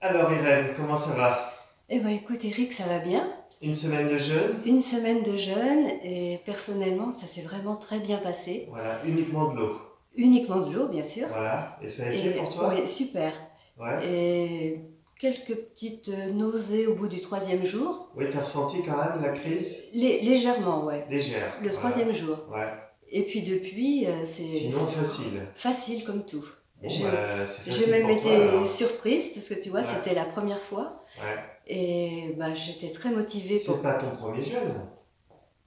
Alors Irène, comment ça va? Eh ben écoute Eric, ça va bien. Une semaine de jeûne? Une semaine de jeûne et personnellement ça s'est vraiment très bien passé. Voilà, uniquement de l'eau. Uniquement de l'eau bien sûr. Voilà, et ça a été Et pour toi? oui, super. Ouais. Et quelques petites nausées au bout du troisième jour. Oui, t'as ressenti quand même la crise Légèrement, ouais. légère. Le Voilà. troisième jour. Ouais. Et puis depuis, Sinon c'est facile. facile comme tout. Bon, J'ai bah, c'est j'ai facile même pour toi été alors. surprise parce que tu vois, Ouais. c'était la première fois. Ouais. Et bah, j'étais très motivée pour... C'est pas ton premier jeûne?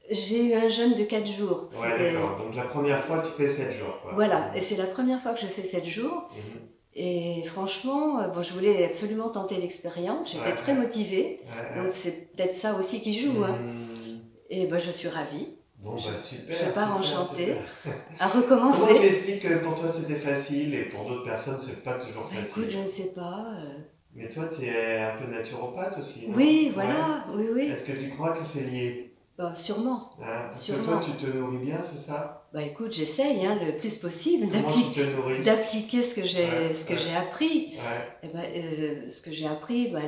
J'ai eu un jeûne de 4 jours. Ouais, d'accord. Donc la première fois, tu fais 7 jours, quoi. Voilà, et c'est la première fois que je fais 7 jours. Mhm. Et franchement, bon, je voulais absolument tenter l'expérience. J'étais Ouais, très motivée. ouais, Donc ouais. c'est peut-être ça aussi qui joue. Hein. Mhm. Et ben, je suis ravie. Bon, bah super, Je pars super, enchantée super. à Comment tu recommencer. expliques que pour toi c'était facile et pour d'autres personnes c'est pas toujours Bah, facile? écoute, je ne sais pas. Mais toi, tu es un peu naturopathe aussi, non? Oui, Ouais. voilà, oui, oui. Est-ce que tu crois que c'est lié? Bah, sûrement, Hein? Parce que toi, sûrement. tu te nourris bien, c'est ça? Bah écoute, j'essaye hein, le plus possible Comment tu te nourris? d'appliquer ce que Ouais, j'ai appris. ouais. Eh ben, ce que j'ai appris bah,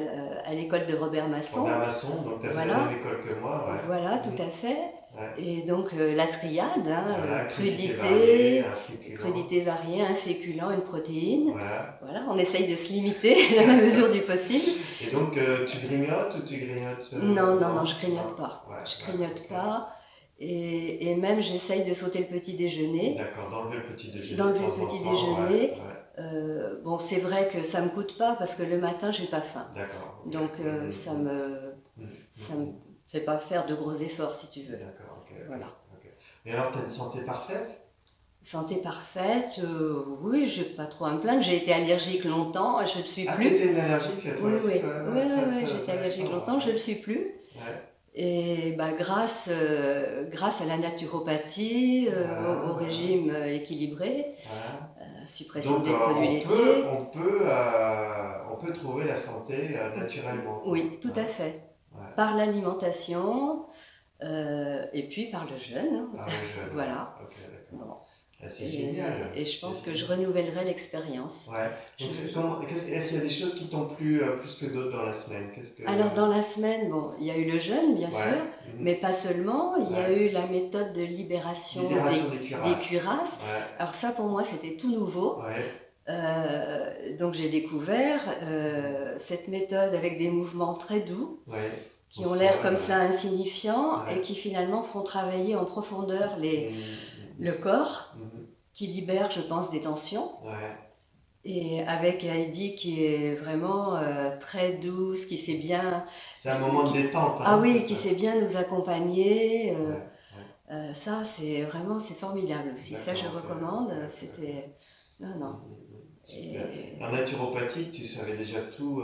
à l'école de Robert Robert Masson. Masson, donc tu as fait la Voilà. même école que moi, Voilà, ouais. tout à fait. Ouais. Et donc la triade, hein, Voilà, crudité variée, crudité, un féculent. crudité variée, un féculent, une protéine. Voilà. Voilà, on essaye de se limiter à la mesure du possible. Et donc, tu grignotes ou tu grignotes Non, non, non? non, je grignote pas. Ouais, Je ouais, grignote ok. pas. Et même j'essaye de sauter le petit déjeuner. D'accord, d'enlever le petit déjeuner de D'enlever temps le en petit temps, déjeuner. ouais, ouais. Bon, c'est vrai que ça me coûte pas parce que le matin, j'ai pas faim. D'accord. Ok. Donc Mhm, ça me mhm. fait pas faire de gros efforts si tu veux. D'accord, ok, ok, Voilà. ok. Et alors, tu as une santé parfaite? Santé parfaite, oui, j'ai pas trop à me plaindre. J'ai été allergique longtemps, je ne le suis Ah, plus. t'étais une allergique à toi Oui, aussi, oui, quand même, oui, hein, oui, très oui, très j'étais allergique intéressant. longtemps, je ne le suis plus. Ouais. Et bah, grâce à la naturopathie, Voilà, au voilà, régime équilibré, voilà. suppression Donc, des produits laitiers, on peut trouver la santé naturellement, quoi. oui, tout à Hein, fait. ouais. Par l'alimentation et puis par le jeûne, hein. Par le jeûne, ouais. Voilà. Ok, d'accord. Bon. Ah, c'est génial. Et je pense C'est que je génial. renouvellerai l'expérience. Ouais. Je- Donc, est-ce qu'il y a des choses qui t'ont plu plus que d'autres dans la semaine? Qu'est-ce que... Alors dans la semaine, bon, il y a eu le jeûne, bien sûr, Ouais. Mhm. mais pas seulement. Il y a Ouais. eu la méthode de libération Libération des des cuirasses. cuirasses. Ouais. Alors ça, pour moi, c'était tout nouveau. Ouais. Donc j'ai découvert cette méthode avec des mouvements très doux, Ouais. qui Au ont l'air sol, comme ça insignifiants ouais. et qui finalement font travailler en profondeur Mhm. le corps, Mhm. qui libère, je pense, des tensions. Ouais. Et avec Heidi qui est vraiment très douce, qui sait bien... C'est un moment de détente, Ah hein, oui, c'est qui ça. sait bien nous accompagner. Ouais. Ouais. Ça, c'est formidable aussi. Ça, je D'accord, ok. recommande. Ok, ok. C'était... Non, non. Super. Et... En naturopathie, tu savais déjà tout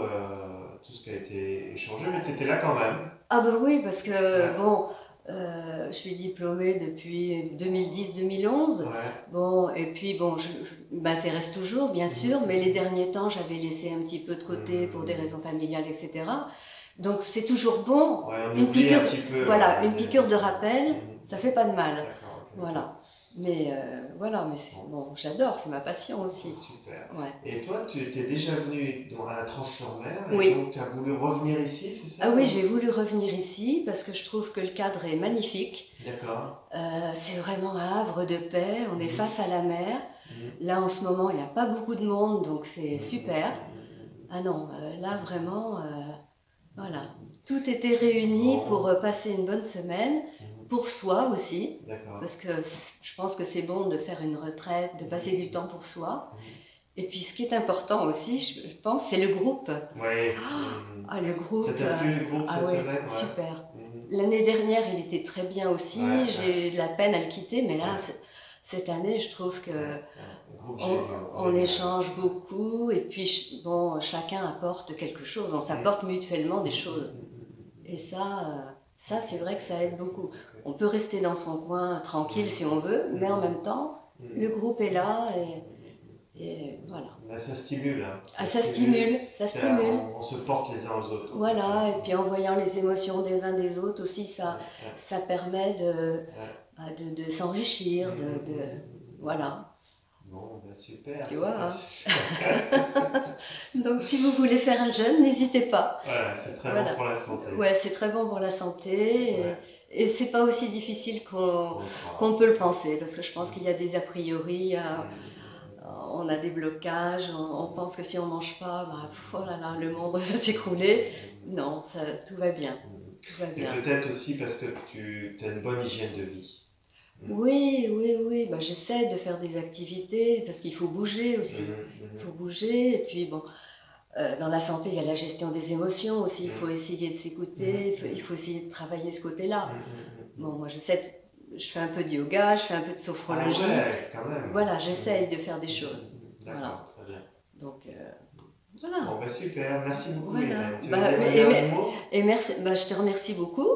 ce qui a été échangé, mais tu étais là quand même. Ah bah oui, parce que, Ouais. bon, je suis diplômée depuis 2010-2011. Ouais. Bon, et puis, bon, je m'intéresse toujours, bien sûr, mais les derniers temps, j'avais laissé un petit peu de côté pour des raisons familiales, etc. Donc, c'est toujours bon. Ouais, on Une oublie piqûre, un petit peu. voilà, une piqûre de rappel, Mhm. ça fait pas de mal. D'accord, ok. Voilà. Mais voilà, mais bon, j'adore, c'est ma passion aussi. Super. Ouais. Et toi, tu étais déjà venu à la Tranche-sur-Mer, et Oui. donc tu as voulu revenir ici, c'est ça? Ah oui, j'ai voulu revenir ici parce que je trouve que le cadre est magnifique. D'accord. C'est vraiment un havre de paix, on est face à la mer. Mhm. Là en ce moment, il n'y a pas beaucoup de monde, donc c'est Mhm. super. Mhm. Ah non, là vraiment, voilà. Tout était réuni Bon. pour passer une bonne semaine, Mhm. pour soi aussi, D'accord. parce que je pense que c'est bon de faire une retraite, de passer du temps pour soi. Mhm. Et puis ce qui est important aussi, je pense, c'est le groupe. Ouais. Ah, le groupe. Ça t'a plu le groupe Ah cette ouais, semaine? Ouais. super. Mhm. L'année dernière, il était très bien aussi. Ouais, J'ai eu de la peine à le quitter, mais là, Ouais. cette année, je trouve que Le groupe on, génial. on échange beaucoup et puis bon, chacun apporte quelque chose. On s'apporte mutuellement des choses. Et ça, c'est vrai que ça aide beaucoup. On peut rester dans son coin tranquille si on veut, mais en même temps, le groupe est là et voilà. Là, ça stimule. Hein. Ah, ça stimule, ça stimule. On se porte les uns aux autres. Voilà, et puis en voyant les émotions des uns des autres aussi, ça permet de s'enrichir, Voilà. Bon, ben super. Tu vois, hein. Super. Donc si vous voulez faire un jeûne, n'hésitez pas. Voilà, c'est très Voilà. bon pour la santé. Ouais, c'est très bon pour la santé. Ouais. Et c'est pas aussi difficile qu'on peut le penser, parce que je pense qu'il y a des a priori, on a des blocages, on pense que si on mange pas, bah, oh là là, le monde va s'écrouler. Non, ça, tout va bien. Tout va Et bien. peut-être aussi parce que tu as une bonne hygiène de vie. Oui. Bah, j'essaie de faire des activités, parce qu'il faut bouger aussi. Il faut bouger, et puis bon, dans la santé, il y a la gestion des émotions aussi. Il faut essayer de s'écouter, il faut essayer de travailler ce côté-là. Bon, moi, je fais un peu de yoga, je fais un peu de sophrologie. Ah ouais, quand même. Voilà, j'essaye de faire des choses. D'accord, Voilà. très bien. Donc, voilà. Bon, ben super, merci beaucoup. Voilà. Hélène. Tu Bah, veux dire un dernier mot? et merci, bah, je te remercie beaucoup,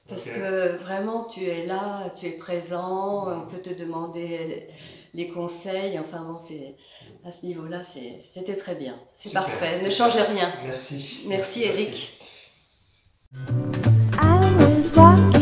parce Ok. que vraiment, tu es là, tu es présent, on peut te demander les conseils. Enfin bon, à ce niveau-là, c'était très bien. C'est Super, parfait, ne super. change rien. Merci. Merci Eric. I was walking